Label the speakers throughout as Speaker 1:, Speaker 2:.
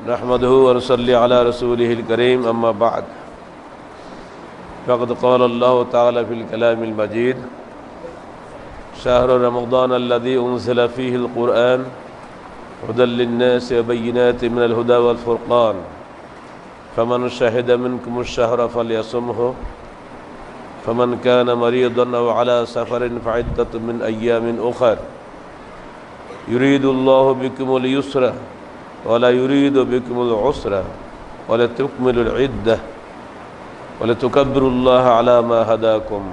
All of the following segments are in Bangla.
Speaker 1: नहमदहु व नसल्ली अला रसूलिहिल करीम अम्मा बाद फ़क़द क़ाल अल्लाहु तआला फ़िल कलामिल मजीद शहर रमज़ान अल्लज़ी उन्ज़िल फ़ीहिल क़ुरआन हुदल लिन्नासि व बय्यिनातिन मिनल हुदा वल फ़ुरक़ान फ़मन शहिद मिनकुमुश शहर फ़लयसुमहु फ़मन कान मरीदन अव अला सफ़रिन फ़इद्दतुम मिन अय्यामिन उख़र युरीदुल्लाहु बिकुमुल युस्रा वला युरीदु बिकुमुल उसरा वलितुकमिलुल इद्दह वलितुकब्बिरुल्लाह अला मा हदाकुम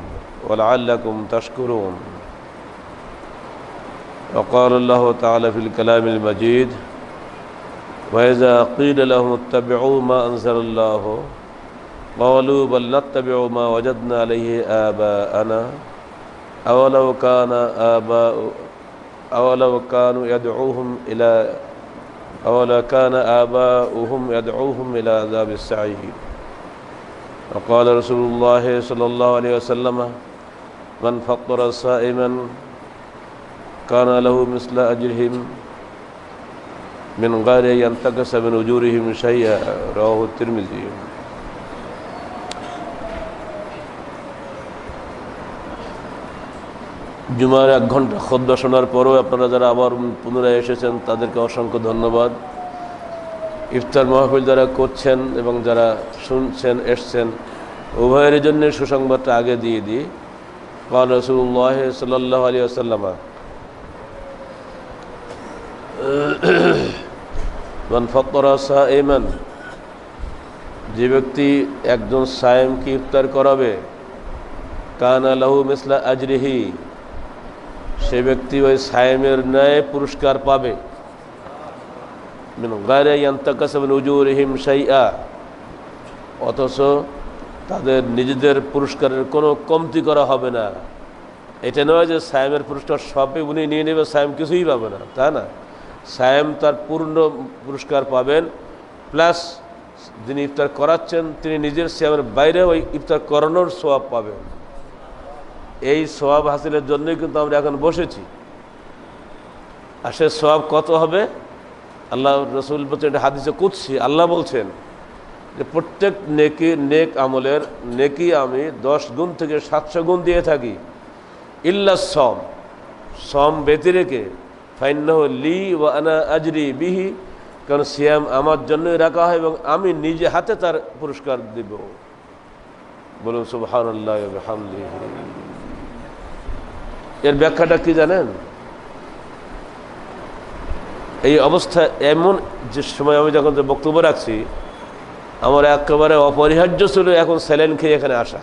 Speaker 1: वलअल्लकुम तशकुरून। वक़ाल अल्लाहु तआला फ़िल कलामिल मजीद वइज़ा क़ील लहुम इत्तबिऊ मा अंज़लल्लाहु क़ालू बल नत्तबिउ मा वजदना अलैहि आबाअना अवलौ कानु यदऊहुम इला अज़ाबिस सईर। वक़ाल रसूलुल्लाह सल्लल्लाहु अलैहि वसल्लम मन फ़त्तरा साइमन काना लहू मिस्ल अजरिहिम मिन गैरि यंतक़िस मिन उजूरिहिम शैअन रवाहु तिरमिज़ी। जुमार 1 घंटा खुतबा शोनार परेও আপনারা যারা আবার পুনরায় এসেছেন তাদেরকে অসংখ্য ধন্যবাদ। ইফতার মাহফিল যারা করছেন এবং যারা শুনছেন এসেছেন উভয়ের জন্য সুসংবাদটা আগে দিয়ে দিই। قال রাসূলুল্লাহ সাল্লাল্লাহু আলাইহি ওয়াসাল্লাম মান ফাত্তারা সাইমান, যে ব্যক্তি একজন সায়েমকে ইফতার করাবে কানা লাহু মিসলা আজরিহি, সে ব্যক্তি ওই সায়েমের ন্যায় পুরস্কার পাবে মিন গায়রি ইয়ানতাকাস মিন উজুরিহিম শাইআ, অথচ তাদের নিজেদের পুরস্কারের কোনো কমতি করা হবে না। এটা নয় যে সায়েমের পুরস্কার সবই উনি নিয়ে নেবে, সায়েম কিছুই পাবে না, তা না। সায়েম তার পূর্ণ পুরস্কার পাবেন, প্লাস যিনি ইফতার করাচ্ছেন তিনি নিজের সিয়ামের বাইরে ওই ইফতার করানোর সওয়াব পাবেন। এই সওয়াব হাসিলের জন্যই কিন্তু আমরা এখন বসেছি। আর সে সওয়াব কত হবে? আল্লাহ রসুল বলছেন, এটা হাদিসে কুদসি, আল্লাহ বলছেন যে প্রত্যেক নেক আমলের নেকি আমি 10 গুণ থেকে 700 গুণ দিয়ে থাকি, ইল্লা সম ব্যতি রেখে ফাইন্নাহু লি ওয়া আনা আজরি বিহি, কারণ সিয়াম আমার জন্যই রাখা হয় এবং আমি নিজে হাতে তার পুরস্কার দেব। বলুন সুবহানাল্লাহি ওয়া বিহামদিহি। এর ব্যাখ্যাটা কি জানেন? এই অবস্থা এমন যে সময় আমি যখন বক্তব্য রাখছি আমার একেবারে অপরিহার্য ছিল এখন স্যালাইন খেয়ে এখানে আসা,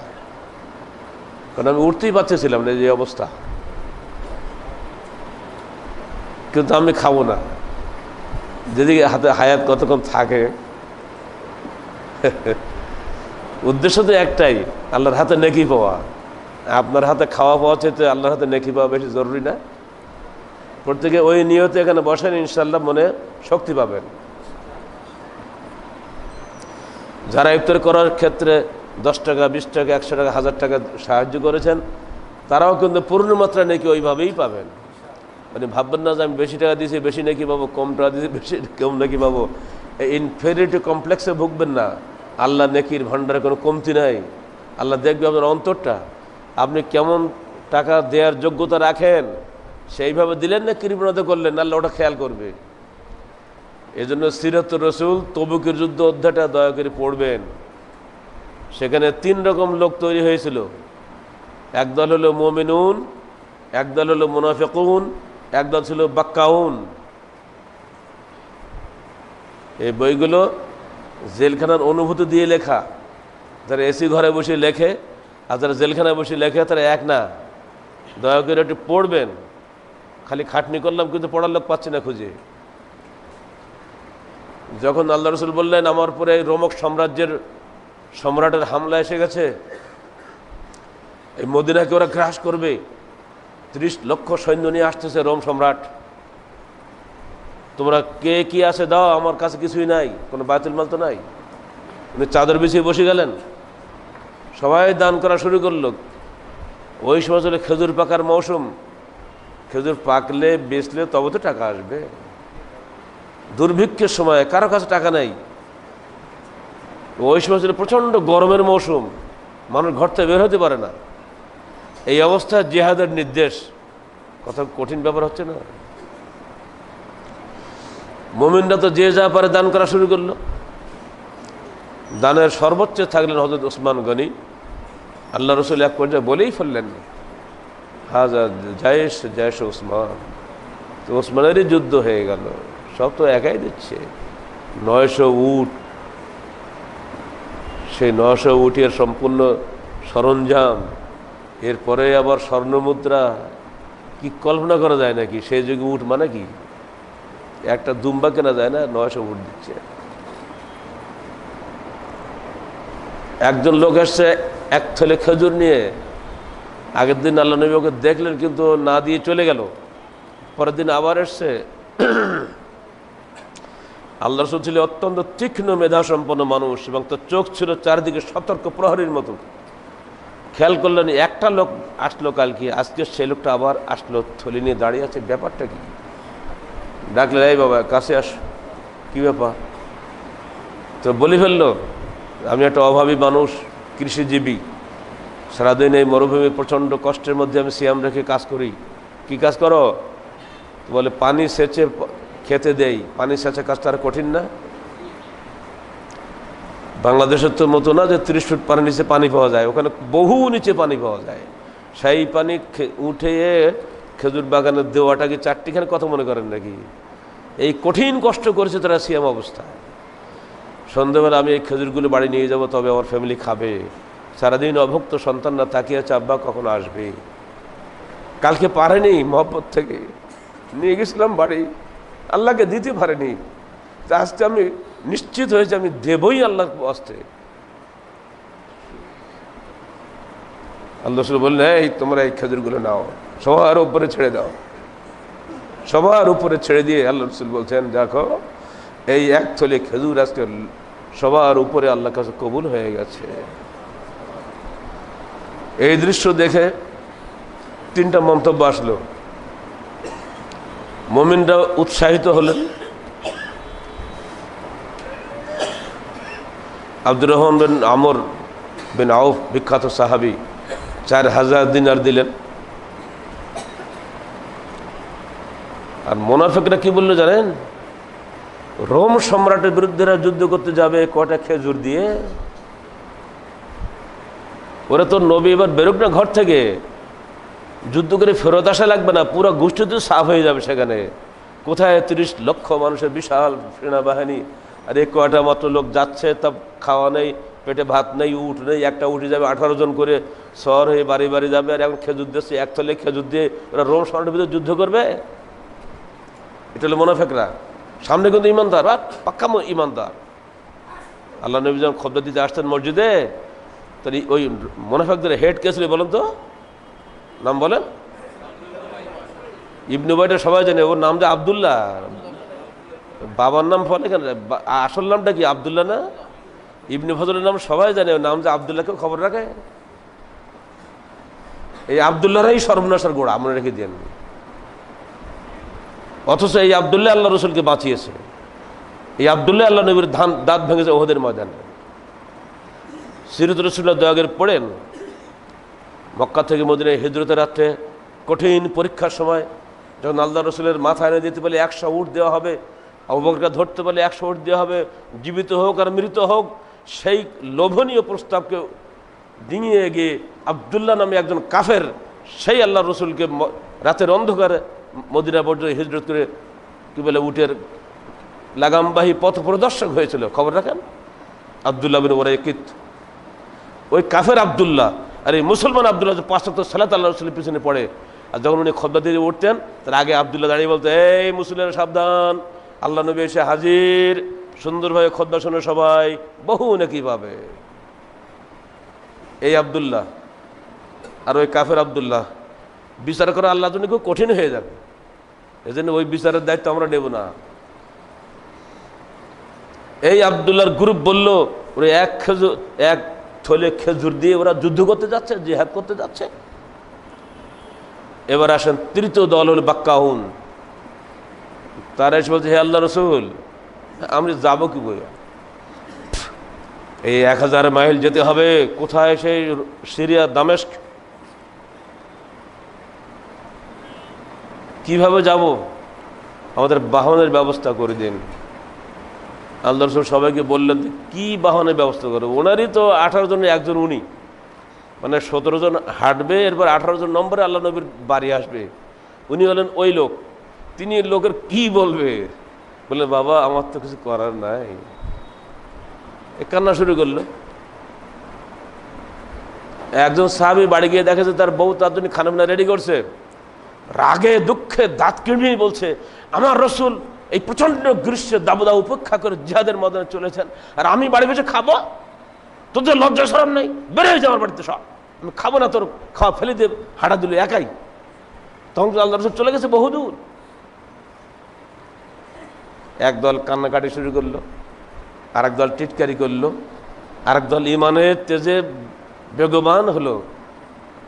Speaker 1: কারণ আমি উঠতেই পারতেছিলাম না, যে অবস্থা। কিন্তু আমি খাবো না, যেদিকে হাতে হায়াত কতক্ষণ থাকে। উদ্দেশ্য তো একটাই, আল্লাহর হাতে নেকি পাওয়া। আপনার হাতে খাওয়া পাওয়া চাইতে আল্লাহর হাতে নেকি পাওয়া বেশি জরুরি না? প্রত্যেকে ওই নিয়তে এখানে বসেন, ইনশাআল্লাহ মনে শক্তি পাবেন। যারা ইফতার করার ক্ষেত্রে 10 টাকা 20 টাকা 100 টাকা 1000 টাকা সাহায্য করেছেন তারাও কিন্তু পূর্ণ মাত্রা নেকি ওইভাবেই পাবেন। মানে ভাববেন না যে আমি বেশি টাকা দিয়েছি বেশি নেকি পাবো, কম টাকা দিয়েছি বেশি কম নেকি পাবো। এই ইনফেরিটি কমপ্লেক্সে ভুগবেন না। আল্লাহ নেকির ভাণ্ডারে কোনো কমতি নাই। আল্লাহ দেখবে আপনার অন্তরটা, আপনি কেমন টাকা দেওয়ার যোগ্যতা রাখেন, সেইভাবে দিলেন না কৃপণতা করলেন, আল্লাহ ওটা খেয়াল করবে। এই জন্য সিরাতুর রসুল তবুকের যুদ্ধ অধ্যায়টা দয়া করে পড়বেন। সেখানে 3 রকম লোক তৈরি হয়েছিল। একদল হলো মুমিনুন, একদল হলো মুনাফিকুন, একদল ছিল বাক্কাউন। এই বইগুলো জেলখানার অনুভূতি দিয়ে লেখা। যারা এসি ঘরে বসে লেখে আর যারা জেলখানায় বসে লেখে তারা এক না। দয়া করে একটু পড়বেন। খালি খাটনি করলাম কিন্তু পড়ার লোক পাচ্ছি না খুঁজে। যখন আল্লাহ রসুল বললেন আমার পরে এই রোমক সাম্রাজ্যের সম্রাটের হামলা এসে গেছে, এই মদিনাকে ওরা গ্রাস করবে, 30 লক্ষ সৈন্য নিয়ে আসতেছে রোম সম্রাট, তোমরা কে কি আছে দাও, আমার কাছে কিছুই নাই, কোনো বায়তুল মাল তো নাই। উনি চাদর বিছিয়ে বসে গেলেন, সবাই দান করা শুরু করলো। ওই সময় চলে খেজুর পাকার মৌসুম, খেজুর পাকলে বেচলে তবে তো টাকা আসবে। দুর্ভিক্ষের সময় কারো কাছে টাকা নেই, ওই সময় ছিল প্রচণ্ড গরমের মৌসুম, মানুষ ঘর থেকে বের হতে পারে না। এই অবস্থায় জিহাদের নির্দেশ, কথা কঠিন ব্যাপার হচ্ছে না? মুমিনরা তো যে যা পারে দান করা শুরু করলো। দানের সর্বোচ্চ থাকলেন হযরত ওসমান গনি। আল্লাহ রসুল এক পর্যায়ে বলেই ফেললেন, হাজা জায়েশ জায়েশ ওসমান, তো ওসমানেরই যুদ্ধ হয়ে গেল, সব তো একাই দিচ্ছে। 900 উট, সেই 900 উটের সম্পূর্ণ সরঞ্জাম, এরপরে আবার স্বর্ণমুদ্রা, কি কল্পনা করা যায় নাকি? সেই যুগে উট মানে কি? একটা দুম্বা কেনা যায় না, 900 উট দিচ্ছে। একজন লোক এসছে এক থলে খেজুর নিয়ে, আগের দিন আল্লাহ নবী ওকে দেখলেন কিন্তু না দিয়ে চলে গেল। পরের দিন আবার এসছে। আল্লাহ রাসূল ছিল অত্যন্ত তীক্ষ্ণ মেধা সম্পন্ন মানুষ, এবং তার চোখ ছিল চারিদিকে সতর্ক প্রহরীর মতো। খেয়াল করলেন একটা লোক আসলো কালকে, আজকে সেই লোকটা আবার আসলো, থলি নিয়ে দাঁড়িয়ে আছে, ব্যাপারটা কি? ডাকলেন, এই বাবা কাছে আস, কি ব্যাপার? তো বলি ফেললো, আমি একটা অভাবী মানুষ, কৃষিজীবী, সারাদিন এই মরুভূমি প্রচণ্ড কষ্টের মধ্যে আমি সিয়াম রেখে কাজ করি। কি কাজ করো? বলে পানি সেচে খেতে দেই। পানি সেচে কাজটা আর কঠিন না? বাংলাদেশের তো মতো না যে 30 ফুট পানির নিচে পানি পাওয়া যায়, ওখানে বহু নিচে পানি পাওয়া যায়। সেই পানি উঠে খেজুর বাগানের দেওয়াটা কি চারটিখানে কথা মনে করেন নাকি? এই কঠিন কষ্ট করেছে তারা সিয়াম অবস্থায়। সন্ধ্যাবেলা আমি এই খেজুরগুলো বাড়ি নিয়ে যাব, তবে আমার ফ্যামিলি খাবে। সারাদিন অভুক্ত সন্তানরা তাকিয়ে আছে, আব্বা কখন আসবে। কালকে পারেনি, মহব্বত থেকে নিয়ে গেছিলাম বাড়ি, আল্লাহকে দিতে পারেনি। আজকে আমি নিশ্চিত হয়েছে আমি দেবই আল্লাহর হস্তে। আল্লাহ রাসূল বললেন, এই তোমরা এই খেজুরগুলো নাও, সবার উপরে ছেড়ে দাও। সবার উপরে ছেড়ে দিয়ে আল্লাহ রাসূল বলছেন, দেখো এই এক থলে খেজুর আজকে সবার উপরে আল্লাহর কাছে কবুল হয়ে গেছে। এই দৃশ্য দেখে 3টা মন্তব্য আসলো। মুমিনরা উৎসাহিত হলেন। আব্দুর রহমান বিন আমর বিন আউফ, বিখ্যাত সাহাবী, 4000 দিনার দিলেন। আর মুনাফিকরা কি বললো জানেন? রোম সম্রাটের বিরুদ্ধে যুদ্ধ করতে যাবে কয়টা খেজুর দিয়ে? ওরা তো নবী এবার বেরোক না ঘর থেকে, যুদ্ধ করে ফেরত আসা লাগবে না, পুরো গোষ্ঠী তো সাফ হয়ে যাবে সেখানে। কোথায় 30 লক্ষ মানুষের বিশাল সেনাবাহিনী, আর এই কয়টা মাত্র লোক যাচ্ছে, তা খাওয়া নেই, পেটে ভাত নেই, উঠ নেই, একটা উঠে যাবে 18 জন করে শহর হয়ে বাড়ি বাড়ি যাবে, আর এখন খেজুর দিচ্ছে, এক থলে খেজুর দিয়ে ওরা রোম সম্রাটের বিরুদ্ধে যুদ্ধ করবে? এটা হলো মুনাফিকরা। সামনে কিন্তু ইমানদার, পাক্কা ইমানদার। আল্লাহ নবী যখন খুতবা দিতে আসতেন মসজিদে, তাহলে ওই মুনাফিকদের হেড কে ছিল বলেন তো? নাম বলেন। ইবনে উবাইদা সবাই জানে, ওর নাম যে আব্দুল্লাহ। বাবার নাম বলে কেন? আসল নামটা কি আব্দুল্লাহ না? ইবনে ফজলের নাম সবাই জানে, ওর নাম যে আব্দুল্লাহ, কেউ খবর রাখে? এই আব্দুল্লাহরাই সর্বনাশের গোড়া, মনে রেখে দেন। অথচ এই আব্দুল্লাহ আল্লাহ রসুলকে বাঁচিয়েছে। এই আব্দুল্লাহ আল্লাহ নবীর দাঁত ভেঙেছে ওহদের ময়দানে। সিরাত রাসূলুল্লাহ দয়াগের পড়েন, মক্কা থেকে মদিনায় হিজরতের রাত্রে কঠিন পরীক্ষার সময় যখন আল্লাহ রসুলের মাথা এনে দিতে বলে 100 উট দেওয়া হবে, আবু বকরকে ধরতে বলে 100 উট দেওয়া হবে, জীবিত হোক আর মৃত হোক, সেই লোভনীয় প্রস্তাবকে ডিঙিয়ে গিয়ে আব্দুল্লাহ নামে একজন কাফের, সেই আল্লাহ রসুলকে রাতের অন্ধকারে মদিনা পর্যন্ত হিজরত করে কি বলে উটের লাগামবাহী পথ প্রদর্শক হয়েছিল। খবর রাখেন? আব্দুল্লাহ বিন উরাইকিত, ওই কাফের আব্দুল্লাহ। আর এই মুসলমান আব্দুল্লাহ 5 ওয়াক্ত সালাত আল্লাহ রসুলের পিছনে পড়ে। আর যখন উনি খুতবা দিয়ে উঠতেন, তার আগে আব্দুল্লাহ দাঁড়িয়ে বলতো, এই মুসলিমের সাবধান, আল্লাহ নবী এসে হাজির, সুন্দরভাবে খুতবা শুনে সবাই বহু নেকি পাবে। এই আব্দুল্লাহ আর ওই কাফের আব্দুল্লাহ বিচার করা আল্লাহর জন্য খুব কঠিন হয়ে যাবে। এই জন্য ওই বিচারের দায়িত্ব আমরা নেব না। এই আব্দুল্লাহর গ্রুপ বলল, ওরা এক থলে খেজুর দিয়ে ওরা যুদ্ধ করতে যাচ্ছে, জিহাদ করতে যাচ্ছে। এবার আসেন তৃতীয় দল হল বাক্কাউন। তারা এসে বলছে, হে আল্লাহ রসুল, আমি যাবো কি বই, এই 1000 মাইল যেতে হবে। কোথায়? সেই সিরিয়া দামেস্ক। কিভাবে যাব? আমাদের বাহনের ব্যবস্থা করে দিন। আল্লাহ রসুল সবাইকে বললেন, কি বাহনের ব্যবস্থা করবো? ওনারই তো 18 জনে একজন উনি, মানে 17 জন হাঁটবে, এরপর 18 জন নম্বরে আল্লাহ নবীর বাড়ি আসবে। উনি হলেন ওই লোক। তিনি লোকের কি বলবে? বলে, বাবা আমার তো কিছু করার নাই। কান্না শুরু করলো। একজন সাহাবী বাড়ি গিয়ে দেখেছে তার বউ তার জন্য খানাপিনা রেডি করছে। রাগে দুঃখে দাঁত কিড়মিয়ে বলছে, আমার রসুল এই প্রচন্ড গ্রীষ্মে দাবদাহ উপেক্ষা করে জিহাদের ময়দানে চলেছেন, আর আমি বাড়ি বসে খাবো? তোদের লজ্জা শরম নেই? বের হয়ে যাওয়ার বাড়িতে সব, আমি খাবো না, তোর খাওয়া ফেলে দিয়ে হাঁটা দিল একাই। তখন আল্লাহ রসুল চলে গেছে বহুদূর। একদল কান্নাকাটি শুরু করলো, আরেক দল টিটকারি করলো, আরেক দল ইমানের তেজে বেগবান হলো।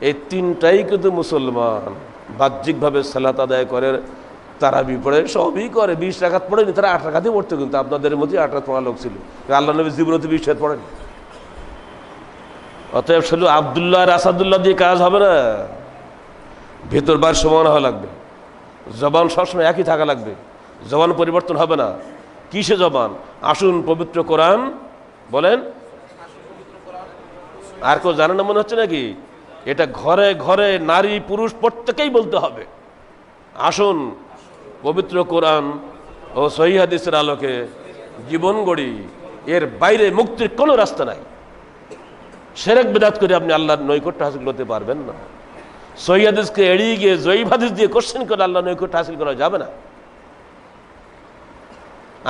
Speaker 1: এই তিনটাই কিন্তু মুসলমান। বাহ্যিকভাবে সালাত আদায় করে, তারাবি পড়ে, সবই করে। 20 রাকাত পড়েনি, তারা 8 রাকাতই পড়তো। কিন্তু আপনাদের মধ্যে 8 রাকাত পড়া লোক ছিল। আল্লাহ নবী জীবনে 20 রাকাত পড়েন। অতএব শুধু আবদুল্লাহ আর আসাদুল্লাহ দিয়ে কাজ হবে না, ভেতর বার সমান হওয়া লাগবে। জবান সবসময় একই থাকা লাগবে, জবান পরিবর্তন হবে না। কিসে জবান? আসুন পবিত্র কোরআন বলেন। আর কেউ জানে না মনে হচ্ছে নাকি? এটা ঘরে ঘরে নারী পুরুষ প্রত্যেকেই বলতে হবে, আসুন পবিত্র কোরআন ও সহিহ হাদিসের আলোকে জীবন গড়ি। এর বাইরে মুক্তির কোনো রাস্তা নাই। শিরক বিদআত করে আপনি আল্লাহর নৈকট্য হাসিল করতে পারবেন না। সহিহ হাদিসকে এড়িয়ে গিয়ে জয়ীফ হাদিস দিয়ে কোশ্চেন করে আল্লাহর নৈকট্য হাসিল করা যাবে না।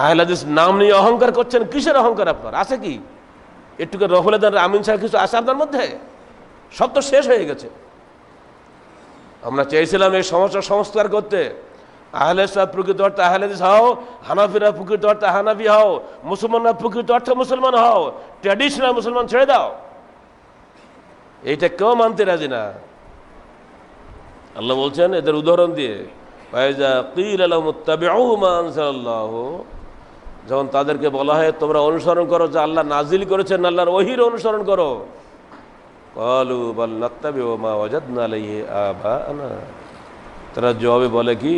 Speaker 1: আহলে হাদিস নাম নিয়ে অহংকার করছেন। কিসের অহংকার আপনার? আছে কি? একটুকে রফলেদার আমিন ছাড়া কিছু আছে আপনার মধ্যে? সব তো শেষ হয়ে গেছে। আমরা চেয়েছিলাম এই সমস্যা সংস্কার করতে। আহলে সাহেব প্রকৃত অর্থে আহলে হাদিস হও, হানাফিরা প্রকৃত অর্থে হানাফি হও, মুসলমানরা প্রকৃত অর্থে মুসলমান হও, ট্র্যাডিশনাল মুসলমান ছেড়ে দাও। এইটা কেউ মানতে রাজি না। আল্লাহ বলছেন এদের উদাহরণ দিয়ে, যখন তাদেরকে বলা হয় তোমরা অনুসরণ করো যা আল্লাহ নাজিল করেছেন, আল্লাহর ওহীর অনুসরণ করো, তারা জবাবে বলে কি,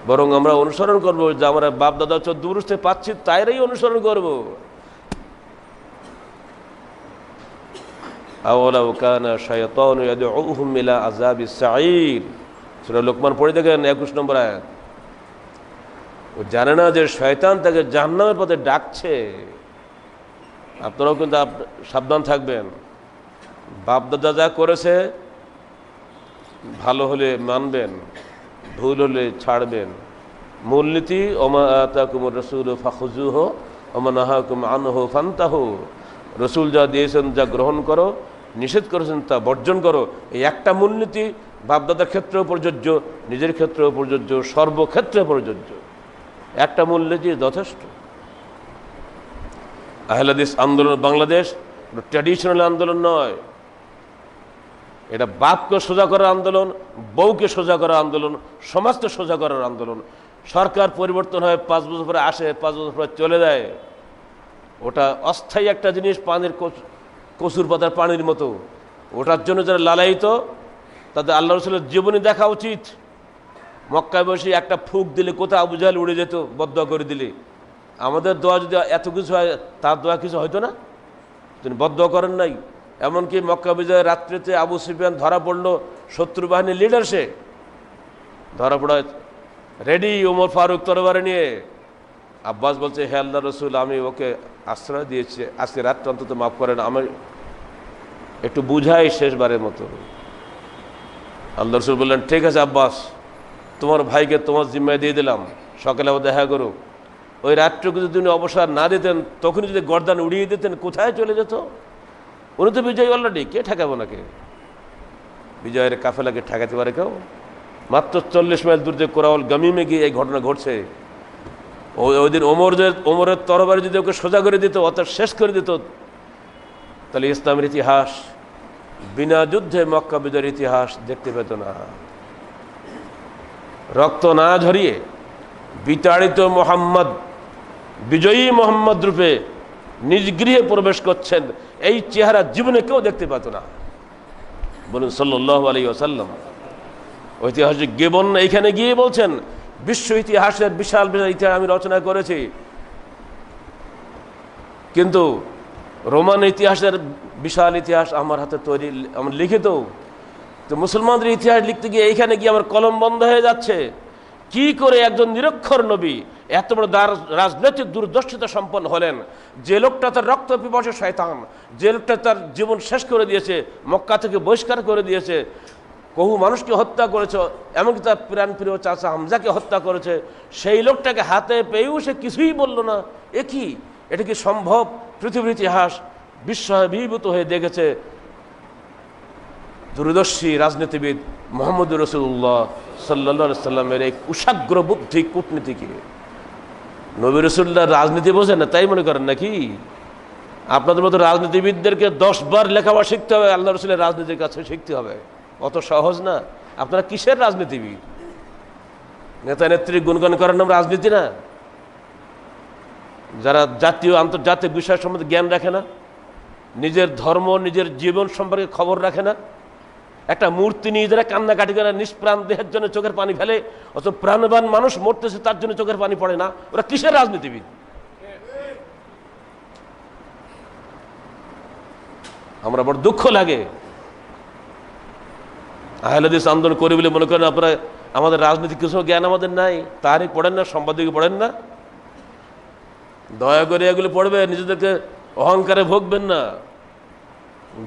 Speaker 1: বরং আমরা অনুসরণ করবো যা আমরা বাপ দাদা 14 বর্ষে পাচ্ছি তাইরাই অনুসরণ করবো। আওয়ালাউ কানা শাইতানু ইয়াদউহুম ইলা আযাবিস সাঈর। সূরা লোকমান পড়ে দেখেন 21 নম্বর আয়াত। ও জানে না যে শয়তান তাকে জাহান্নামের পথে ডাকছে। আপনারাও কিন্তু সাবধান থাকবেন। বাপ দাদা যা করেছে ভালো হলে মানবেন, ভুল হলে ছাড়বেন। মূলনীতি ওমা আতাকুমুর রাসূলু ফাখুযুহু ওমা নাহাকুম আনহু ফান্তাহু। রসুল যা দিয়েছেন যা গ্রহণ করো, নিষেধ করেছেন তা বর্জন করো। এই একটা মূলনীতি বাপদাদার ক্ষেত্রেও প্রযোজ্য, নিজের ক্ষেত্রেও প্রযোজ্য, সর্বক্ষেত্রে প্রযোজ্য। একটা মূলনীতি যথেষ্ট। আহলে হাদিস আন্দোলন বাংলাদেশ ট্র্যাডিশনাল আন্দোলন নয়। এটা বাপকে সোজা করার আন্দোলন, বউকে সোজা করার আন্দোলন, সমাজকে সোজা করার আন্দোলন। সরকার পরিবর্তন হয়, 5 বছর পরে আসে, 5 বছর পরে চলে যায়। ওটা অস্থায়ী একটা জিনিস, পানির কচুর পাতার পানির মতো। ওটার জন্য যারা লালায়িত তাদের আল্লাহ রসুলের জীবনী দেখা উচিত। মক্কায় বসে একটা ফুক দিলে কোথাও আবু জাহেল উড়ে যেত, বদদোয়া করে দিলে। আমাদের দোয়া যদি এত কিছু হয়, তার দোয়া কিছু হয়তো না? তিনি বদদোয়া করেন নাই। এমনকি মক্কা বিজয়ের রাত্রিতে আবু সুফিয়ান ধরা পড়লো, শত্রু বাহিনীর লিডার, সে ধরা পড়ায় রেডি ওমর ফারুক তরবারি নিয়ে। আব্বাস বলছে, হে আল্লাহ রসুল, আমি ওকে আশ্রয় দিয়েছি, আজকে রাত্রে অন্তত মাফ করেন, আমি একটু বুঝাই শেষবারের মতো। আল্লাহ রসুল বললেন, ঠিক আছে আব্বাস, তোমার ভাইকে তোমার জিম্মায় দিয়ে দিলাম, সকালে আবার দেখা করো। ওই রাত্রকে যদি উনি অবসর না দিতেন, তখনই যদি গর্দান উড়িয়ে দিতেন, কোথায় চলে যেত? উনি তো বিজয়ী অলরেডি, কে ঠেকাবো নাকি? বিজয়ের কাফেলাকে ঠেকাতে পারে কেউ? মাত্র 40 মাইল দূর থেকে কোরাউল গামিমে গিয়ে এই ঘটনা ঘটছে। ওই দিন ওমরের তরবারি যদি ওকে সোজা করে দিত, অর্থাৎ শেষ করে দিত, তাহলে ইসলামের ইতিহাস বিনা যুদ্ধে মক্কা বিজয়ের ইতিহাস দেখতে পেত না। রক্ত না ঝরিয়ে বিতাড়িত মোহাম্মদ, বিজয়ী মোহাম্মদ রূপে নিজ গৃহে প্রবেশ করছেন, এই চেহারা জীবনে কেউ দেখতে পেত না। বলুন সাল্লাল্লাহু আলাইহি ওয়াসাল্লাম। ঐতিহাসিক গিবন এইখানে গিয়ে বলছেন, বিশ্ব ইতিহাসের বিশাল বিশাল ইতিহাস আমি রচনা করেছি, কিন্তু রোমান ইতিহাসের বিশাল ইতিহাস আমার হাতে তৈরি, আমার লিখিত। তো মুসলমানদের ইতিহাস লিখতে গিয়ে এইখানে গিয়ে আমার কলম বন্ধ হয়ে যাচ্ছে। কি করে একজন নিরক্ষর নবী এত বড় রাজনৈতিক দূরদর্শিতা সম্পন্ন হলেন? যে লোকটা তার রক্ত পিপাসু শয়তান, যে লোকটা তার জীবন শেষ করে দিয়েছে, মক্কা থেকে বহিষ্কার করে দিয়েছে, বহু মানুষকে হত্যা করেছে, এমনকি তার প্রাণপ্রিয় চাচা হামজাকে হত্যা করেছে, সেই লোকটাকে হাতে পেয়েও সে কিছুই বলল না। এ কি, এটা কি সম্ভব? পৃথিবীর ইতিহাস বিস্ময়াভিভূত হয়ে দেখেছে দূরদর্শী রাজনীতিবিদ মুহাম্মদ রাসূলুল্লাহ সাল্লাল্লাহু আলাইহি সাল্লামের এই কুশাগ্র বুদ্ধি কূটনীতিকে। নবী রাসূলুল্লাহ রাজনীতি বোঝেন না তাই মনে করেন নাকি? আপনাদের মতো রাজনীতিবিদদেরকে 10 বার লেখাপড়া শিখতে হবে, আল্লাহ রাসূলের রাজনীতির কাছে শিখতে হবে। অত সহজ না। আপনারা কিসের রাজনীতিবিদ? নেতা নেত্রী গুণগান করার নাম রাজনীতি না? যারা জাতীয় আন্তর্জাতিক বিষয় সম্বন্ধে জ্ঞান রাখে না, নিজের ধর্ম নিজের জীবন সম্পর্কে খবর রাখে না, একটা মূর্তি নিয়ে যারা কান্নাকাটি করে নিষ্প্রাণ দেহের জন্য চোখের পানি ফেলে, অত প্রাণবান মানুষ মরতেছে তার জন্য চোখের পানি পড়ে না, ওরা কিসের রাজনীতিবিদ? আমরা বড় দুঃখ লাগে। আহলে হাদিস আন্দোলন করি বলে মনে করেন আপনারা আমাদের রাজনীতির কিছু জ্ঞান আমাদের নাই? তারিখ পড়েন না, সম্পাদকীয় পড়েন না? দয়া করে এগুলো পড়বে, নিজেদেরকে অহংকারে ভোগবেন না।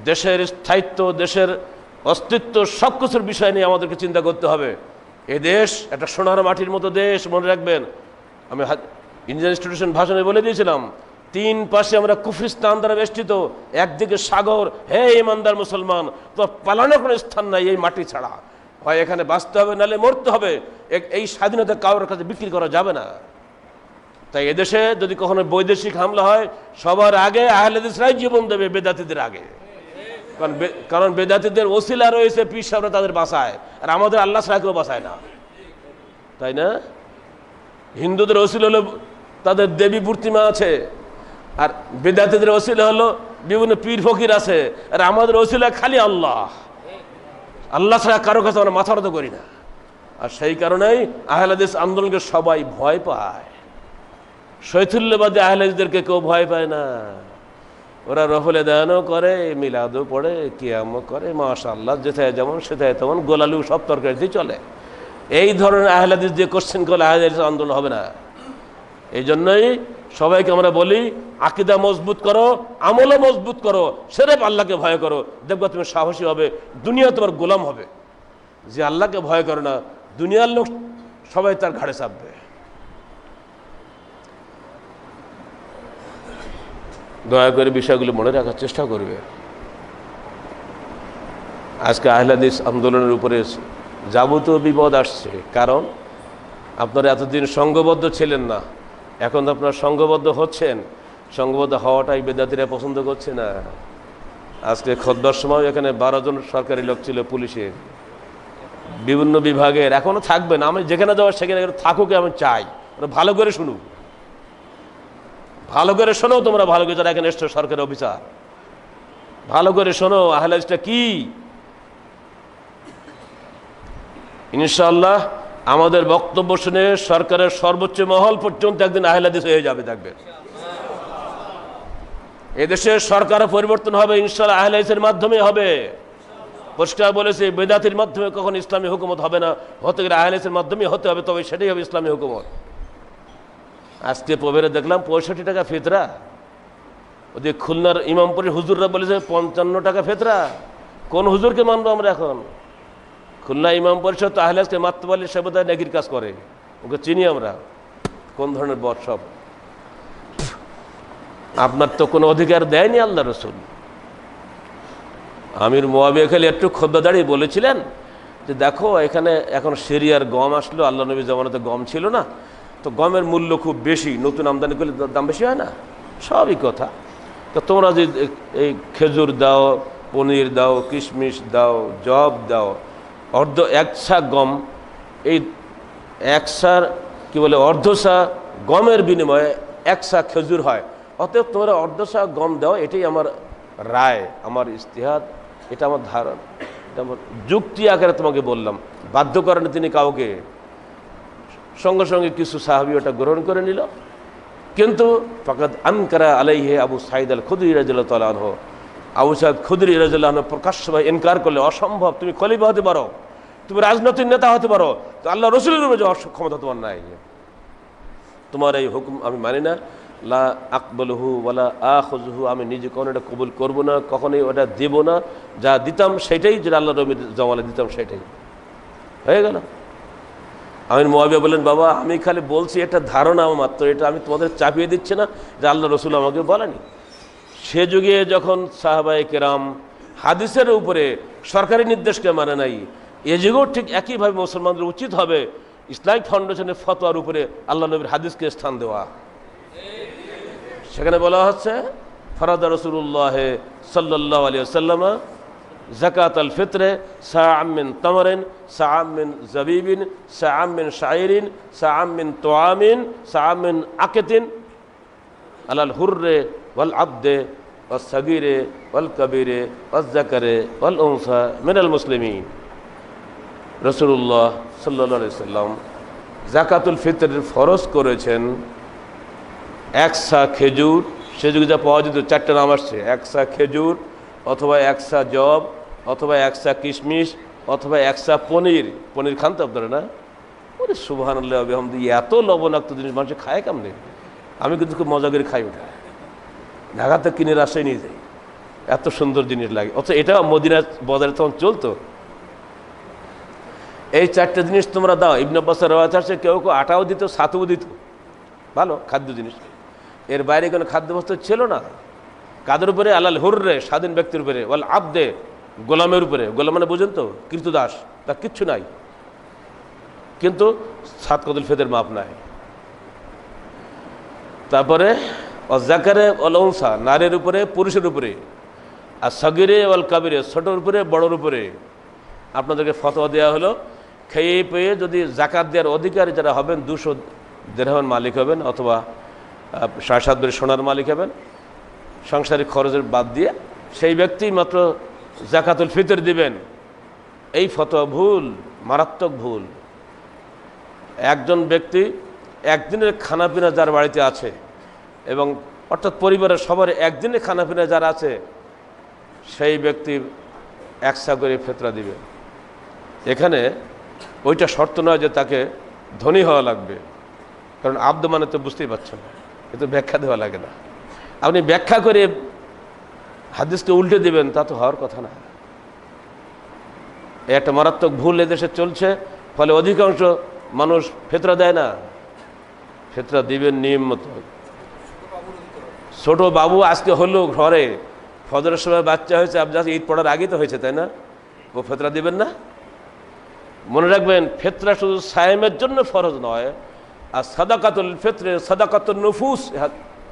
Speaker 1: দেশের স্থায়িত্ব, দেশের অস্তিত্ব সব কিছুর বিষয় নিয়ে আমাদেরকে চিন্তা করতে হবে। এ দেশ একটা সোনার মাটির মতো দেশ, মনে রাখবেন। আমি ইন্ডিয়ান ইনস্টিটিউশন ভাষণে বলে দিয়েছিলাম, 3 পাশে আমরা কুফরিস্তান দ্বারা বেষ্টিত, একদিকে সাগর। হে ইমানদার মুসলমান, তো পালানোর কোনো স্থান নাই এই মাটি ছাড়া। হয় এখানে বাঁচতে হবে, নাহলে মরতে হবে। এই স্বাধীনতা কারোর কাছে বিক্রি করা যাবে না। তাই এদেশে যদি কখনো বৈদেশিক হামলা হয়, সবার আগে আহলে হাদিসরাই জীবন দেবে, বেদাতীদের আগে। কারণ বেদাতীদের ওসিলা রয়েছে, পীর সাহেবরা তাদের বাঁচায়, আর আমাদের আল্লাহ ছাড়া কেউ বাঁচায় না, তাই না? হিন্দুদের ওসিলা হলো তাদের দেবী প্রতিমা আছে, আর বেদাতীদের ওসিলা হলো বিভিন্ন পীর ফকির আছে, আর আমাদের ওসিলা খালি আল্লাহ। আল্লাহ ছাড়া কারো কাছে আমরা মাথা নত করি না। আর সেই কারণেই আহলে হাদিস আন্দোলনকে সবাই ভয় পায়। শৈথুল্যবাদী আহলে হাদিসদেরকে কেউ ভয় পায় না। ওরা রফলে দানও করে, মিলাদও পড়ে, কিয়ামও করে, মাশাআল্লাহ, যেথায় যেমন সেথায় তেমন, গোলালু সব তরকারিতেই চলে। এই ধরনের আহলে হাদিস দিয়ে কোশ্চেন করলে আহলে হাদিস আন্দোলন হবে না। এই জন্যই সবাইকে আমরা বলি, আকীদা মজবুত করো, আমলও মজবুত করো, সেরেফ আল্লাহকে ভয় করো, দেখবা তুমি সাহসী হবে, দুনিয়া তোমার গোলাম হবে। যে আল্লাহকে ভয় করে না, দুনিয়ার লোক সবাই তার ঘাড়ে চাপবে। দয়া করে বিষয়গুলো মনে রাখার চেষ্টা করবে। আজকে আহলে হাদিস আন্দোলনের উপরে যাবতীয় বিপদ আসছে, কারণ আপনারা এতদিন সংঘবদ্ধ ছিলেন না, এখন আপনারা সংঘবদ্ধ হচ্ছেন। সংঘবদ্ধ হওয়াটাই বেদাতীরা পছন্দ করছে না। আজকে খুতবার সময় এখানে 12 জন সরকারি লোক ছিল পুলিশের, বিভিন্ন বিভাগের, এখনো থাকবেন। আমি যেখানে যাওয়ার সেখানে থাকুক, আমি চাই ভালো করে শুনুক, ভালো করে শোনো তোমরা, ভালো করে যারা এখানে এসছো সরকারি অফিসার, ভালো করে শোনো আহলে হাদিসটা কি। ইনশাআল্লাহ আমাদের বক্তব্য শুনে সরকারের সর্বোচ্চ মহল পর্যন্ত একদিন আহলে হাদিস হয়ে যাবে, দেখবেন। এদেশের সরকার পরিবর্তন হবে ইনশাআল্লাহ আহলে হাদিসের মাধ্যমে হবে। পরিষ্কার বলেছে, বেদাতির মাধ্যমে কখন ইসলামী হুকুমত হবে না, হতে গেলে আহলে হাদিসের মাধ্যমে হতে হবে, তবে সেটাই হবে ইসলামী হুকুমত। আজকে প্রবেরে দেখলাম 65 টাকা ফিতরা। ওদের খুলনার ইমামপুরের হুজুররা বলেছে 55 টাকা ফিতরা। কোন হুজুরকে মানবো আমরা এখন? খুলনা ইমাম পরিষদ তো আহলে হাদিসকে মারতে পারলে সে বোধহয় নেকির কাজ করে, ওকে চিনি আমরা কোন ধরনের বদ। সব আপনার তো কোনো অধিকার দেয়নি আল্লাহ রসুল। আমির মুয়াবিয়া খালি একটু খোদ্দা দাঁড়িয়ে বলেছিলেন যে দেখো এখানে এখন সিরিয়ার গম আসলো, আল্লাহ নবী জামানাতে গম ছিল না, তো গমের মূল্য খুব বেশি, নতুন আমদানি করলে দাম বেশি হয় না, সবই কথা। তো তোমরা যে এই খেজুর দাও, পনির দাও, কিশমিশ দাও, জব দাও, অর্ধ 1 ছা গম, এই 1 ছার কি বলে অর্ধশা গমের বিনিময়ে 1 সা খেজুর হয়, অতএব তোমরা অর্ধশা গম দাও, এটাই আমার রায়, আমার ইজতিহাদ, এটা আমার ধারণা, এটা আমার যুক্তি আকারে তোমাকে বললাম। বাধ্য করেন তিনি কাউকে, সঙ্গে সঙ্গে কিছু সাহাবী ওটা গ্রহণ করে নিল। কিন্তু ফাকাদ আনকারা আলাইহি আবু সাঈদ আল খুদরি রাদিয়াল্লাহু তাআলা আনহু, আবু সাঈদ খুদরি রাদিয়াল্লাহু আনহু প্রকাশ্যভাবে ইনকার করলে, অসম্ভব, তুমি খলিফা হতে পারো, তুমি রাজনৈতিক নেতা হতে পারো, তো আল্লাহ রসুলের উপরে যাওয়ার ক্ষমতা তোমার নাই, তোমার এই হুকুম আমি মানি না। লা আকবালুহু ওয়ালা আখুযুহু, আমি নিজে কখনো এটা কবুল করবো না, কখনোই ওটা দেব না, যা দিতাম সেটাই, যেটা আল্লাহ নবীর জমালে দিতাম সেটাই হয়ে গেল। আমির মুয়াবিয়া বললেন, বাবা আমি খালি বলছি, এটা ধারণা মাত্র, এটা আমি তোমাদের চাপিয়ে দিচ্ছি না, যে আল্লাহ রসুল আমাকে বলেনি। সে যুগে যখন সাহাবায়ে কেরাম হাদিসের উপরে সরকারি নির্দেশকে মানে নাই, এ যুগেও ঠিক একইভাবে মুসলমানদের উচিত হবে ইসলামিক ফাউন্ডেশনের ফতোয়ার উপরে আল্লাহ নবীর হাদিসকে স্থান দেওয়া। সেখানে বলা হচ্ছে ফরাদা রাসূলুল্লাহ সাল্লাল্লাহু আলাইহি ওয়াসাল্লাম যাকাত আল ফিত্রে সাআম মিন তামরিন সাআম মিন জাবিবিন সাআম মিন শাইরিন সাআম মিন তুআমিন সাআম মিন আকিতিন আলাল হুররে ওয়াল আবদে ওয়াস সাগীরে ওয়াল কাবীরে ওয়াজ যাকারে ওয়াল উনসা মিনাল মুসলিমিন। রাসূলুল্লাহ সাল্লাল্লাহু আলাইহি ওয়াসাল্লাম যাকাতুল ফিতরের ফরজ করেছেন 1 সা খেজুর, সে যুগে যা পাওয়া যেত 4টা নাম আসছে, 1 সা খেজুর অথবা 1 সা জব অথবা 1 সা কিশমিশ অথবা 1 সা পনির। পনির খান তো আপনারা না? ওরে সুবহানাল্লাহ ওয়া বিহামদিহি, এত লবণাক্ত জিনিস মানুষ খায় কেমনে? আমি কিন্তু খুব মজা করে খাই ওটা, ঢাকাতে কিনে রাস্তায় নিয়ে যাই, এত সুন্দর জিনিস লাগে। অথচ এটা মদিনা বাজারে তখন চলতো। এই 4টে জিনিস তোমরা দাও। ইবনে আব্বাসের রওয়ায়াত আছে কেউ কেউ আটাও দিত, ছাতুও দিত, ভালো খাদ্য জিনিস। এর বাইরে কোনো খাদ্যবস্তু ছিল না। কাদের উপরে? আলাল হুররে, স্বাধীন ব্যক্তির উপরে, ওয়াল আবদে, গোলামের উপরে। গোলাম মানে বুঝেন তো, কৃতদাস, তার কিচ্ছু নাই, কিন্তু সাদকাতুল ফিতর মাপ নাই। তারপরে যাকারে ওয়াল উনসা, নারীর উপরে পুরুষের উপরে, আর সগীরে ওয়াল কাবিরে, ছোটোর উপরে বড়োর উপরে। আপনাদেরকে ফতোয়া দেওয়া হলো, খেয়ে পেয়ে যদি জাকাত দেওয়ার অধিকারী যারা হবেন 200 দিরহামের মালিক হবেন অথবা 7.5 ভরি সোনার মালিক হবেন, সাংসারিক খরচের বাদ দিয়ে, সেই ব্যক্তি মাত্র জাকাতুল ফিতর দিবেন। এই ফতোয়া ভুল, মারাত্মক ভুল। একজন ব্যক্তি একদিনের খানাপিনা যার বাড়িতে আছে, এবং অর্থাৎ পরিবারের সবার একদিনের খানাপিনা যারা আছে, সেই ব্যক্তি 1 সা করে ফিতরা দিবে। এখানে ওইটা শর্ত নয় যে তাকে ধনী হওয়া লাগবে, কারণ আব্দ মানে তো বুঝতেই পারছেন, এ তো ব্যাখ্যা দেওয়া লাগে না। আপনি ব্যাখ্যা করে হাদিসকে উল্টে দিবেন, তা তো হওয়ার কথা না। একটা মারাত্মক ভুল এদেশে চলছে, ফলে অধিকাংশ মানুষ ফিতরা দেয় না। ফিতরা দিবেন নিয়ম মতো। ছোট বাবু আজকে হলো ঘরে, ফজরের সময় বাচ্চা হয়েছে, আপনি ঈদ পড়ার আগেই তো হয়েছে, তাই না? ও ফিতরা দিবেন না? মনে রাখবেন, ফিতরা শুধু সায়েমের জন্য ফরজ নয়, আর সাদাকাতুল ফিতরে সাদাকাতুন নুফুস,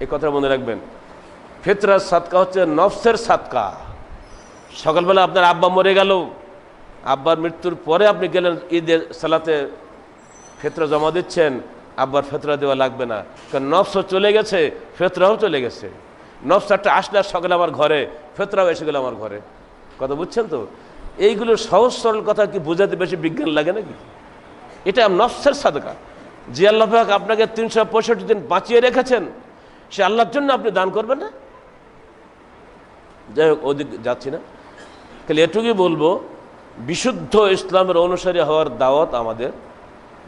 Speaker 1: এই কথা মনে রাখবেন। ফিতরার সাদকা হচ্ছে নফসের সাদকা। সকালবেলা আপনার আব্বা মরে গেল, আব্বার মৃত্যুর পরে আপনি গেলেন ঈদের সালাতে ফিতরা জমা দিচ্ছেন, আব্বার ফিতরা দেওয়া লাগবে না, কারণ নফসও চলে গেছে, ফিতরাও চলে গেছে। নফস একটা আসলে সকালে আমার ঘরে, ফিতরাও এসে গেল আমার ঘরে। কথা বুঝছেন তো? এইগুলো সহজ সরল কথা কি বোঝাতে বেশি বিজ্ঞান লাগে নাকি? এটা নফসের সাদকা। যে আল্লাহ পাক আপনাকে 365 দিন বাঁচিয়ে রেখেছেন, সে আল্লাহর জন্য আপনি দান করবেন না? যাই হোক, ওদিক যাচ্ছি না, তাহলে এটুকুই বলবো, বিশুদ্ধ ইসলামের অনুসারী হওয়ার দাওয়াত আমাদের।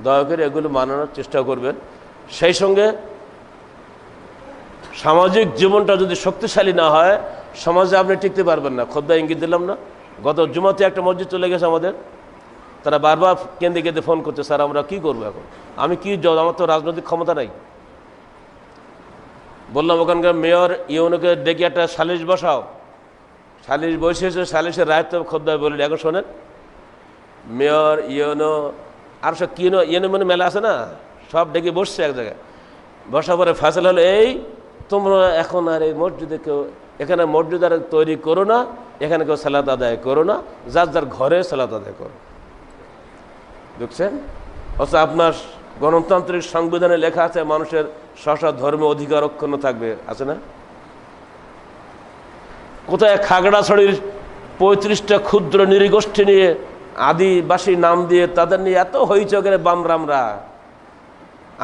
Speaker 1: দয়া করে এগুলো মানানোর চেষ্টা করবেন। সেই সঙ্গে সামাজিক জীবনটা যদি শক্তিশালী না হয়, সমাজে আপনি টিকতে পারবেন না। খোদ্দা ইঙ্গিত দিলাম না? গত জুমাতে একটা মসজিদ চলে গেছে আমাদের, তারা বারবার কেঁদে কেঁদে ফোন করছে, স্যার আমরা কি করবো এখন, আমি কি জব, আমার তো রাজনৈতিক ক্ষমতা নাই। বললাম ওখানকার মেয়র ইউনোকে ডেকে একটা সালিশ বসাও। সালিশ বসিয়েছে, সালিশের রায় তো খোদ্দায় বললেন, এখন শোনেন, মেয়র ইউনো আর সব কি ইউনো মানে মেলা আছে না, সব ডেকে বসছে এক জায়গায়। বসার পরে ফয়সালা হলো, এই তোমরা এখন আর এই মসজিদে কেউ, এখানে মসজিদ আর তৈরি করো না, এখানে কেউ সালাত আদায় করো না, যার যার ঘরে সালাত আদায় করো। দেখছেন? অথচ আপনার গণতান্ত্রিক সংবিধানে লেখা আছে মানুষের স্ব ধর্ম অধিকার অক্ষুণ্ণ থাকবে, আছে না? কোথায় খাগড়াছড়ির 35টা ক্ষুদ্র নৃগোষ্ঠী নিয়ে আদিবাসী নাম দিয়ে তাদের নিয়ে এত হইচই করে বামরামরা,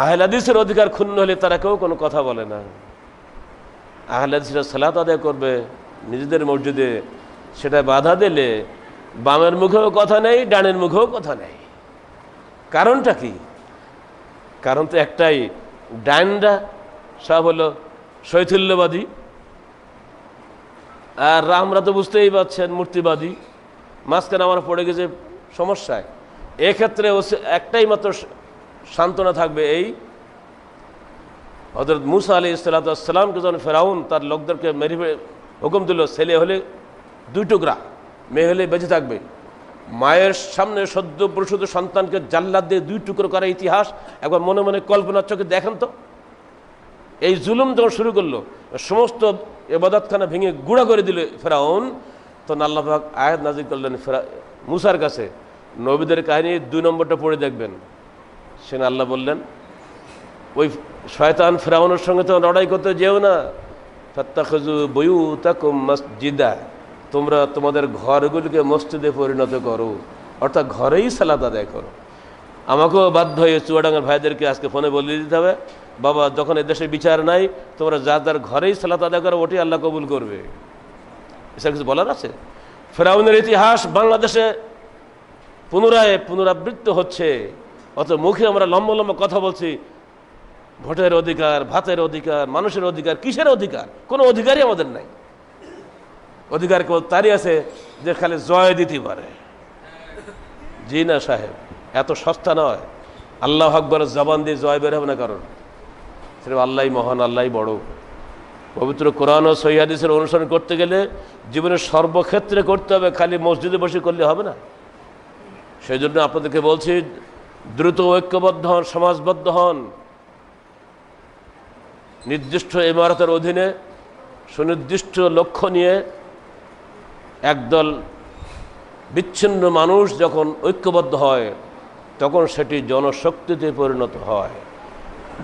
Speaker 1: আহলে হাদিসের অধিকার ক্ষুণ্ণ হলে তারা কেউ কোনো কথা বলে না। আহলে হাদিসরা সালাত আদায় করবে নিজেদের মসজিদে, সেটা বাধা দিলে বামের মুখেও কথা নেই, ডানের মুখেও কথা নেই। কারণটা কি? কারণ তো একটাই, ডাইনরা সব হলো শৈথিল্যবাদী, আর আমরা তো বুঝতেই পারছেন মূর্তিবাদী। মাঝখানে আমার পড়ে গেছে সমস্যায়। এক্ষেত্রে একটাই মাত্র সান্ত্বনা থাকবে, এই হযরত মুসা আলাইহিস সালামকে যখন ফেরাউন তার লোকদেরকে মেরে হুকুম দিল, ছেলে হলে 2 টুকরা, মেয়ে হলে বেঁচে থাকবে। মায়ের সামনে সদ্য প্রসূত সন্তানকে জাল্লাদ দিয়ে 2 টুকরো করার ইতিহাস একবার মনে মনে কল্পনার চোখে দেখেন তো। এই জুলুম যখন শুরু করলো, সমস্ত ইবাদতখানা ভেঙে গুঁড়া করে দিল ফেরাউন, তখন আল্লাহ পাক আয়াত নাযিল করলেন মুসার কাছে, নবীদের কাহিনী 2 নম্বরটা পড়ে দেখবেন। সেখানে আল্লাহ বললেন, ওই শয়তান ফেরাউনের সঙ্গে তো লড়াই করতে যেও না, ফাত্তাখিযু বুয়ুতাকুম মাসজিদা, তোমরা তোমাদের ঘরগুলিকে মসজিদে পরিণত করো, অর্থাৎ ঘরেই সালাত আদায় করো। আমাকেও বাধ্য হয়ে চুয়াডাঙ্গার ভাইদেরকে আজকে ফোনে বলে দিতে হবে, বাবা যখন এদেশে বিচার নাই, তোমরা যার ঘরেই সালাত আদায় করো, ওটি আল্লাহ কবুল করবে। এসব কিছু বলার আছে? ফেরাউনের ইতিহাস বাংলাদেশে পুনরাবৃত্ত হচ্ছে, অত মুখে আমরা লম্বা লম্বা কথা বলছি, ভোটের অধিকার, ভাতের অধিকার, মানুষের অধিকার। কিসের অধিকার? কোনো অধিকারই আমাদের নাই। অধিকার কেবল তারই আছে যে খালি জয় দিতে পারে। জি না সাহেব, এত সস্তা নয়। আল্লাহু আকবার জবান দিয়ে জয় বের হবে না কারণ, সেটা আল্লাহই মহান, আল্লাহই বড়। পবিত্র কোরআন ও সহিহ হাদিসের অনুসরণ করতে গেলে জীবনের সর্বক্ষেত্রে করতে হবে, খালি মসজিদে বসে করলে হবে না। সেই জন্য আপনাদেরকে বলছি, দ্রুত ঐক্যবদ্ধ হন, সমাজবদ্ধ হন। নির্দিষ্ট ইমারতের অধীনে সুনির্দিষ্ট লক্ষ্য নিয়ে একদল বিচ্ছিন্ন মানুষ যখন ঐক্যবদ্ধ হয়, তখন সেটি জনশক্তিতে পরিণত হয়।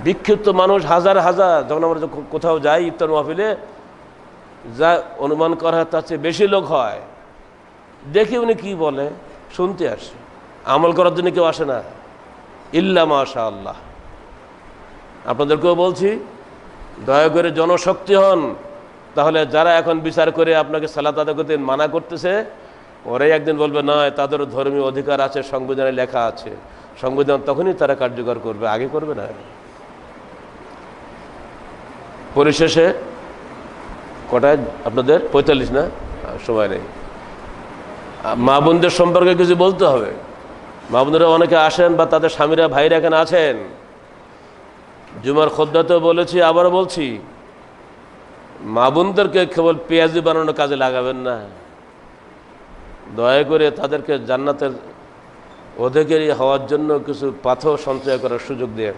Speaker 1: বিক্ষিপ্ত মানুষ হাজার হাজার, যখন আমরা কোথাও যাই ইফতার মাহফিলে, যা অনুমান করা হয় তার চেয়ে বেশি লোক হয়। দেখি উনি কি বলে, শুনতে আসে, আমল করার জন্য কেউ আসে না, ইল্লা মাশাআল্লাহ। আপনাদেরকেও বলছি, দয়া করে জনশক্তি হন। তাহলে যারা এখন বিচার করে আপনাকে সালাত আদায় করতে মানা করতেছে, ওরাই একদিন বলবে না, তাদেরও ধর্মীয় অধিকার আছে, সংবিধানে লেখা আছে। সংবিধান তখনই তারা কার্যকর করবে, আগে করবে না। পরিশেষে কটায় আপনাদের 45 না, সময় নেই। মা বোনদের সম্পর্কে কিছু বলতে হবে। মা বোনেরা অনেকে আসেন বা তাদের স্বামীরা ভাইরা এখানে আছেন। জুমার খুতবাতেও বলেছি, আবারও বলছি, মা বোনদেরকে কেবল পেঁয়াজি বানানোর কাজে লাগাবেন না। দয়া করে তাদেরকে জান্নাতের অধিকারী হওয়ার জন্য কিছু পাথর সঞ্চয় করার সুযোগ দেন।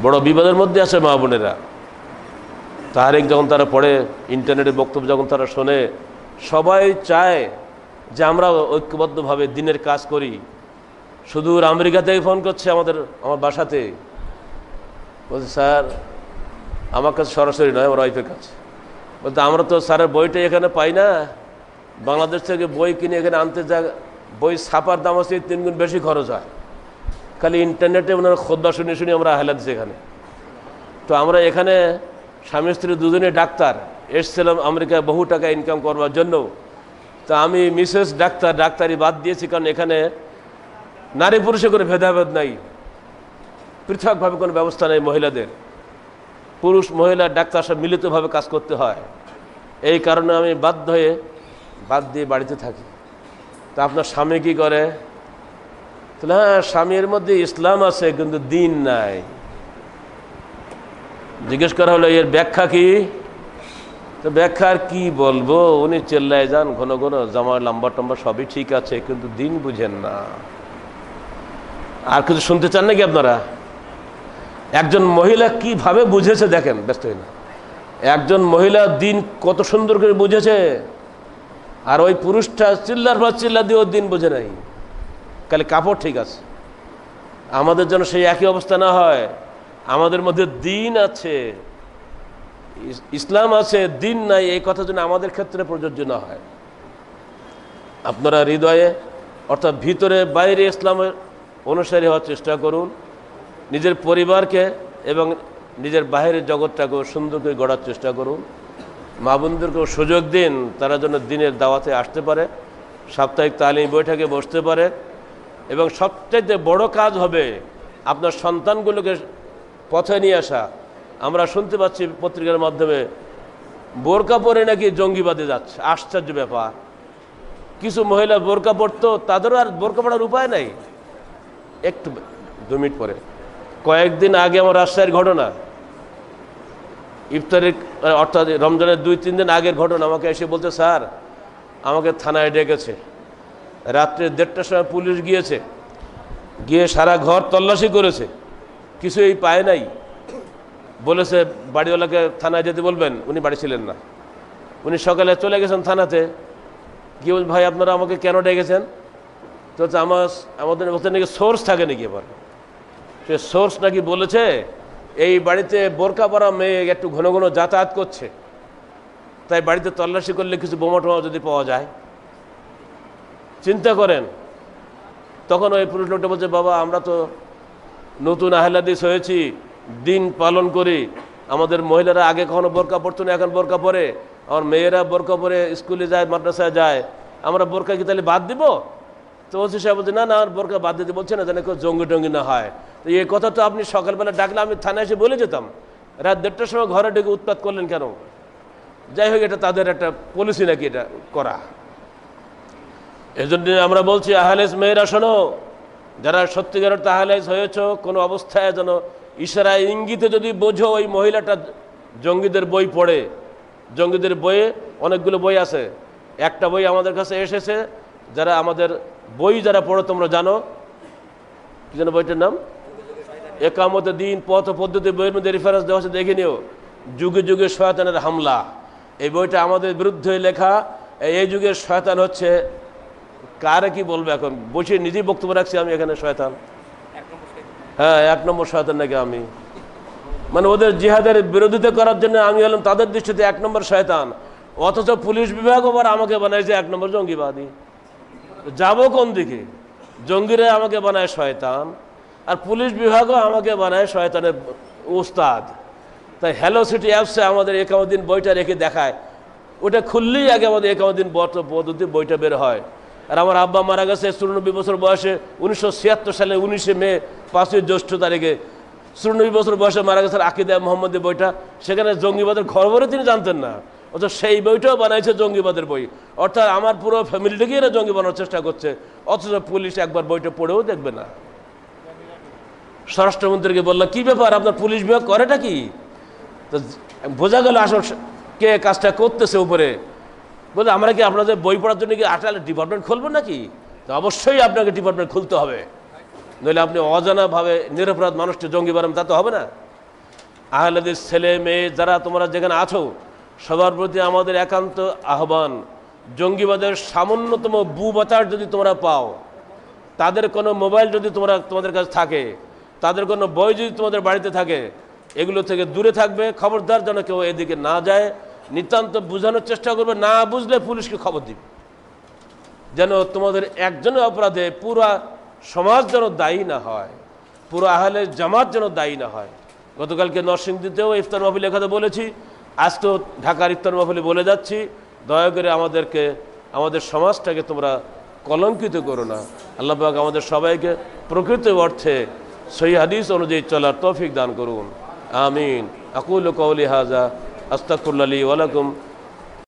Speaker 1: বড় বিপদের মধ্যে আছে মা বোনেরা। তাহারিক যখন তারা পড়ে, ইন্টারনেটের বক্তব্য যখন তারা শোনে, সবাই চায় যে আমরা ঐক্যবদ্ধভাবে দিনের কাজ করি। সুদূর আমেরিকা থেকে ফোন করছে আমার বাসাতে, বলছে স্যার, আমার কাছে সরাসরি নয়, আমার ওয়াইফের কাছে। বলতে আমরা তো স্যারের বইটা এখানে পাই না, বাংলাদেশ থেকে বই কিনে এখানে আনতে যা বই ছাপার দাম আছে 3 গুণ বেশি খরচ হয়। খালি ইন্টারনেটে ওনার খুতবা শুনে শুনে আমরা আহলাদিস এখানে। তো আমরা এখানে স্বামী স্ত্রী দুজনে ডাক্তার, এসেছিলাম আমেরিকায় বহু টাকা ইনকাম করবার জন্য। তা আমি মিসেস ডাক্তার, ডাক্তারি বাদ দিয়েছি, কারণ এখানে নারী পুরুষে কোনো ভেদাভেদ নাই, পৃথকভাবে কোনো ব্যবস্থা নেই মহিলাদের। পুরুষ মহিলা ডাক্তার সব মিলিতভাবে কাজ করতে হয়। এই কারণে আমি বাধ্য হয়ে বাদ দিয়ে বাড়িতে থাকি। তা আপনার স্বামী কী করে? তাহলে হ্যাঁ, স্বামীর মধ্যে ইসলাম আছে কিন্তু দিন নাই। জিজ্ঞেস করা হলো এর ব্যাখ্যা কি? তো ব্যাখ্যা আর কি বলবো, উনি চেল্লায় যান ঘন ঘন, জামা লম্বা টম্বা সবই ঠিক আছে, কিন্তু দিন বুঝেন না। আর কিছু শুনতে চান নাকি আপনারা? একজন মহিলা কিভাবে বুঝেছে দেখেন, ব্যস্ত হই না। একজন মহিলা দিন কত সুন্দর করে বুঝেছে, আর ওই পুরুষটা চিল্লার পর চিল্লা দিয়ে ওর দিন বোঝে নাই। খালি কাপড় ঠিক আছে। আমাদের যেন সেই একই অবস্থা না হয়। আমাদের মধ্যে দিন আছে, ইসলাম আছে, দিন নাই, এই কথা যেন আমাদের ক্ষেত্রে প্রযোজ্য না হয়। আপনারা হৃদয়ে অর্থাৎ ভিতরে বাইরে ইসলামের অনুসারী হওয়ার চেষ্টা করুন। নিজের পরিবারকে এবং নিজের বাহিরের জগৎটাকেও সুন্দর করে গড়ার চেষ্টা করুন। মা বোনদেরকেও সুযোগ দিন, তারা যেন দিনের দাওয়াতে আসতে পারে, সাপ্তাহিক তালিম বৈঠকে বসতে পারে। এবং সবচাইতে বড় কাজ হবে আপনার সন্তানগুলোকে পথে নিয়ে আসা। আমরা শুনতে পাচ্ছি পত্রিকার মাধ্যমে বোরকা পরে নাকি জঙ্গিবাদে যাচ্ছে, আশ্চর্য ব্যাপার। কিছু মহিলা বোরকা পরতো, তাদেরও আর বোরকা পরার উপায় নাই। একটু 2 মিনিট পরে, কয়েকদিন আগে আমার রাজশাহীর ঘটনা, ইফতারের অর্থাৎ রমজানের 2-3 দিন আগের ঘটনা। আমাকে এসে বলতে, স্যার আমাকে থানায় ডেকেছে, রাত্রে 1:30টার সময় পুলিশ গিয়েছে, গিয়ে সারা ঘর তল্লাশি করেছে, কিছুই পায় নাই। বলেছে বাড়িওয়ালাকে থানায় যেতে বলবেন, উনি বাড়ি ছিলেন না। উনি সকালে চলে গেছেন থানাতে, গিয়ে বলছে ভাই আপনারা আমাকে কেন ডেকেছেন? তো আমাদের ওখানে নাকি সোর্স থাকে নাকি। এবার সে সোর্স নাকি বলেছে এই বাড়িতে বোরকা পরা মেয়ে একটু ঘন ঘন যাতায়াত করছে, তাই বাড়িতে তল্লাশি করলে কিছু বোমা টোমা যদি পাওয়া যায়। চিন্তা করেন। তখন ওই পুরুষ লোকটা বলছে, বাবা আমরা তো নতুন আহলে হাদিস হয়েছি, দিন পালন করি, আমাদের মহিলারা আগে কখনো বোরকা পরতো না, এখন বোরকা পরে, আমার মেয়েরা বোরকা পরে স্কুলে যায়, মাদ্রাসায় যায়, আমরা বোরকা কি তাহলে বাদ দিব? তো ওসি সাহেব বলছে, না না আর বোরকা বাদ দিতে বলছে না, যেন কেউ জঙ্গি টঙ্গি না হয়। তো এই কথা তো আপনি সকালবেলা ডাকলে আমি থানায় এসে বলে যেতাম, রাত 1:30টার সময় ঘরে ঢুকে উৎপাত করলেন কেন? যাই হোক, এটা তাদের একটা পলিসি নাকি এটা করা। এই জন্য আমরা বলছি, আহলেস মেয়েরা শোনো, যারা সত্যিকারের আহলেস হয়েছ, কোনো অবস্থায় যেন ইশারায় ইঙ্গিতে যদি বোঝো ওই মহিলাটা জঙ্গিদের বই পড়ে। জঙ্গিদের বইয়ে অনেকগুলো বই আছে। একটা বই আমাদের কাছে এসেছে, যারা আমাদের বই যারা পড়ো তোমরা জানো, কি যেন বইটার নাম? একামতে দিন পথ পদ্ধতি বইয়ের মধ্যে রেফারেন্স দেওয়া আছে, দেখে নিও। যুগে যুগে শয়তানের হামলা, এই বইটা আমাদের বিরুদ্ধে লেখা। এই যুগের শয়তান হচ্ছে, কারে কি বলবো, এখন বসে নিজেই বক্তব্য রাখছি আমি এখানে, শয়তান। হ্যাঁ, 1 নম্বর শয়তান নাকি আমি, মানে ওদের জিহাদের বিরোধিতা করার জন্য আমি হলাম তাদের দৃষ্টিতে 1 নম্বর শয়তান। অথচ পুলিশ বিভাগ আবার আমাকে বানাইছে 1 নম্বর জঙ্গিবাদী। যাবো কোন দিকে? জঙ্গিরা আমাকে বানায় শয়তান, আর পুলিশ বিভাগও আমাকে বানায় শয়তানের উস্তাদ। তাই হ্যালো সিটি অ্যাপসে আমাদের একামুদ্দিন বইটা রেখে দেখায়, ওটা খুললেই আগে আমাদের একামুদ্দিন পদ্ধতি বইটা বের হয়। আর আমার আব্বা মারা গেছে 94 বছর বয়সে, 1976 সালে 19শে মে 5ই জ্যৈষ্ঠ তারিখে 94 বছর বয়সে মারা গেছে। আকিদা মোহাম্মদী বইটা, সেখানে জঙ্গিবাদের খবরে তিনি জানতেন না, অথচ সেই বইটাও বানাইছে জঙ্গিবাদের বই। অর্থাৎ আমার পুরো ফ্যামিলিটাকে এরা জঙ্গি বানানোর চেষ্টা করছে, অথচ পুলিশ একবার বইটা পড়েও দেখবে না। স্বরাষ্ট্রমন্ত্রীকে বললাম, কি ব্যাপার আপনার পুলিশ বিভাগ করেটা কি? তো বোঝা গেল আসল কে কাজটা করতেছে উপরে। বলে আমরা কি আপনাদের বই পড়ার জন্য কি আসলে ডিপার্টমেন্ট খুলবো নাকি? তো অবশ্যই আপনাকে ডিপার্টমেন্ট খুলতে হবে, নইলে আপনি অজানাভাবে নিরপরাধ মানুষকে জঙ্গি বানাবেন, তা তো হবে না। আহলে হাদিস ছেলে মেয়ে যারা তোমরা যেখানে আছো, সবার প্রতি আমাদের একান্ত আহ্বান, জঙ্গিবাদের সামান্যতম বাতাস যদি তোমরা পাও, তাদের কোনো মোবাইল যদি তোমাদের কাছে থাকে, তাদের কোনো বই যদি তোমাদের বাড়িতে থাকে, এগুলো থেকে দূরে থাকবে। খবরদার যেন কেউ এদিকে না যায়। নিতান্ত বোঝানোর চেষ্টা করবে, না বুঝলে পুলিশকে খবর দিবে, যেন তোমাদের একজনের অপরাধে পুরা সমাজ যেন দায়ী না হয়, পুরো আহলে জামাত যেন দায়ী না হয়। গতকালকে নরসিংদীতেও ইফতার মাহফিলের কথা বলেছি, আজকেও ঢাকার ইফতার মাহফিলে বলে যাচ্ছি, দয়া করে আমাদের সমাজটাকে তোমরা কলঙ্কিত করো না। আল্লাহ পাক আমাদের সবাইকে প্রকৃত অর্থে সহিহ হাদিস অনুযায়ী চলার তৌফিক দান করুন। আমিন। আকুলু কওলি হাযা আস্তাগফিরুল্লাহ লি ওয়া লাকুম